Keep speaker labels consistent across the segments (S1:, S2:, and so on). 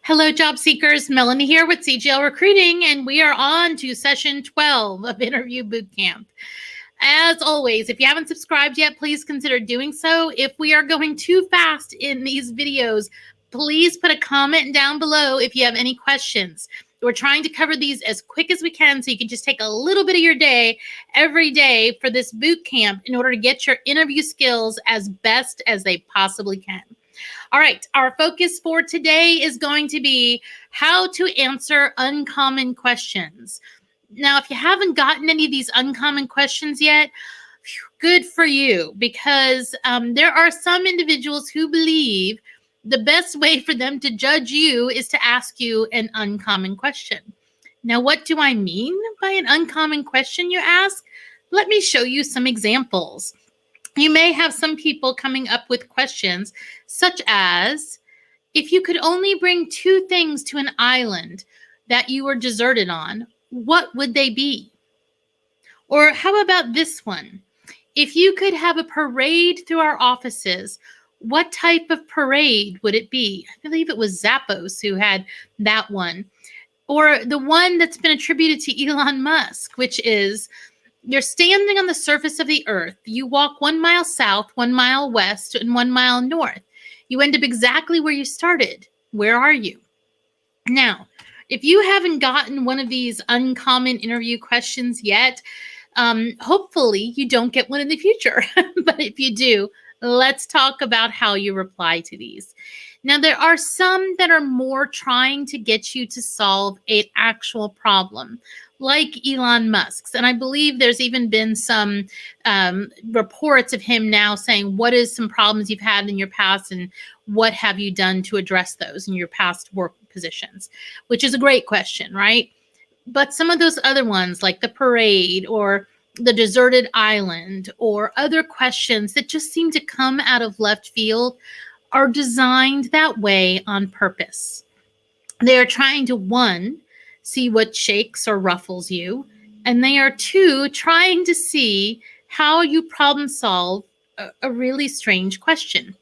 S1: Hello, job seekers. Melanie here with CGL Recruiting, and we are on to session 12 of Interview Bootcamp. As always, if you haven't subscribed yet, please consider doing so. If we are going too fast in these videos, please put a comment down below if you have any questions. We're trying to cover these as quick as we can so you can just take a little bit of your day every day for this boot camp in order to get your interview skills as best as they possibly can. All right, our focus for today is going to be how to answer uncommon questions. Now, if you haven't gotten any of these uncommon questions yet, good for you, because there are some individuals who believe the best way for them to judge you is to ask you an uncommon question. Now, what do I mean by an uncommon question, you ask? Let me show you some examples. You may have some people coming up with questions such as, if you could only bring two things to an island that you were deserted on, what would they be? Or how about this one? If you could have a parade through our offices, what type of parade would it be? I believe it was Zappos who had that one. Or the one that's been attributed to Elon Musk, which is, you're standing on the surface of the earth. You walk 1 mile south, 1 mile west, and 1 mile north. You end up exactly where you started. Where are you? Now, if you haven't gotten one of these uncommon interview questions yet, hopefully you don't get one in the future. But if you do, let's talk about how you reply to these. Now, there are some that are more trying to get you to solve an actual problem, like Elon Musk's. And I believe there's even been some reports of him now saying, what is some problems you've had in your past and what have you done to address those in your past work positions, which is a great question, right? But some of those other ones, like the parade or the deserted island or other questions that just seem to come out of left field, are designed that way on purpose. They are trying to, one, see what shakes or ruffles you, and they are, two, trying to see how you problem solve a really strange question.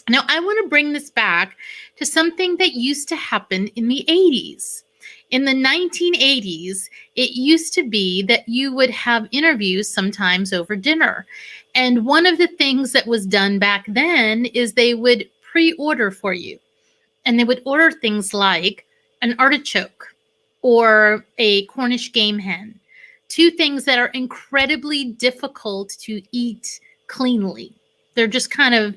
S1: Now, I want to bring this back to something that used to happen in the 80s. In the 1980s, it used to be that you would have interviews sometimes over dinner. And one of the things that was done back then is they would pre-order for you. And they would order things like an artichoke or a Cornish game hen, two things that are incredibly difficult to eat cleanly. They're just kind of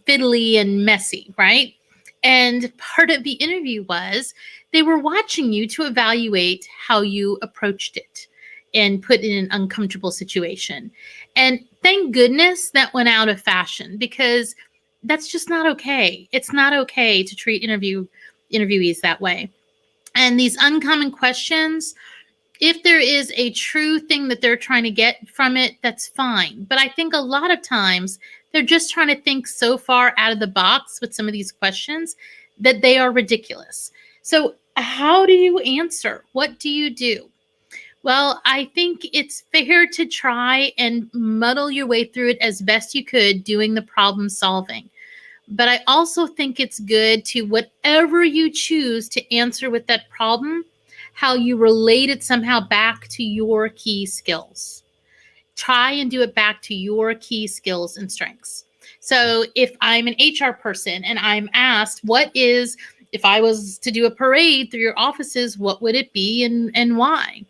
S1: fiddly and messy, right? And part of the interview was they were watching you to evaluate how you approached it and put in an uncomfortable situation. And thank goodness that went out of fashion, because that's just not okay. It's not okay to treat interviewees that way. And these uncommon questions, if there is a true thing that they're trying to get from it, that's fine. But I think a lot of times they're just trying to think so far out of the box with some of these questions that they are ridiculous. So how do you answer? What do you do? Well, I think it's fair to try and muddle your way through it as best you could, doing the problem solving. But I also think it's good to, whatever you choose to answer with that problem, how you relate it somehow back to your key skills. Try and do it back to your key skills and strengths. So if I'm an HR person and I'm asked, if I was to do a parade through your offices, what would it be and why?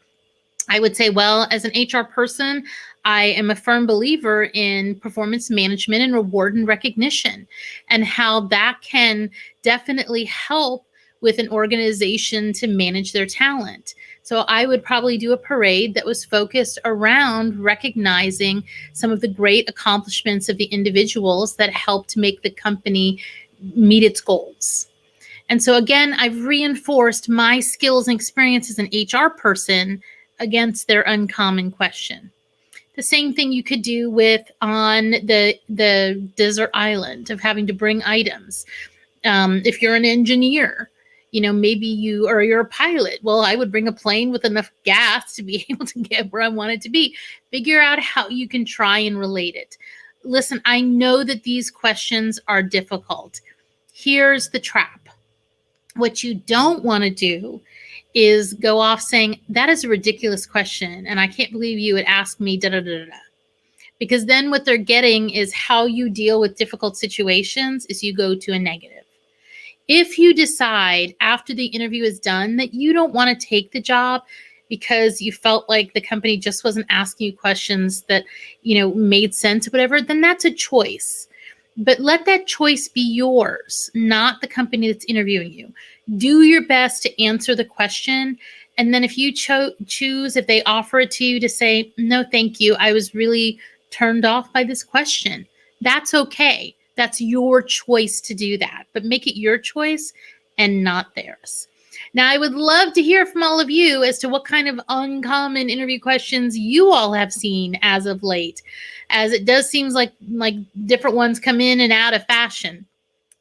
S1: I would say, well, as an HR person, I am a firm believer in performance management and reward and recognition, and how that can definitely help with an organization to manage their talent. So I would probably do a parade that was focused around recognizing some of the great accomplishments of the individuals that helped make the company meet its goals. And so again, I've reinforced my skills and experience as an HR person against their uncommon question. The same thing you could do with on the desert island of having to bring items. If you're an engineer, maybe you're a pilot. Well, I would bring a plane with enough gas to be able to get where I want it to be. Figure out how you can try and relate it. Listen, I know that these questions are difficult. Here's the trap. What you don't want to do is go off saying, that is a ridiculous question, and I can't believe you would ask me da da da da. Because then what they're getting is how you deal with difficult situations is you go to a negative. If you decide after the interview is done that you don't want to take the job because you felt like the company just wasn't asking you questions that, made sense or whatever, then that's a choice. But let that choice be yours, not the company that's interviewing you. Do your best to answer the question. And then if you choose, if they offer it to you, to say, no, thank you, I was really turned off by this question. That's okay. That's your choice to do that. But make it your choice and not theirs. Now, I would love to hear from all of you as to what kind of uncommon interview questions you all have seen as of late, as it does seem like different ones come in and out of fashion.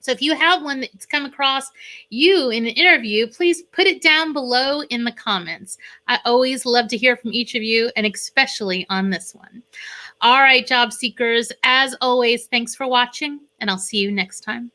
S1: So if you have one that's come across you in an interview, please put it down below in the comments. I always love to hear from each of you, and especially on this one. All right, job seekers, as always, thanks for watching, and I'll see you next time.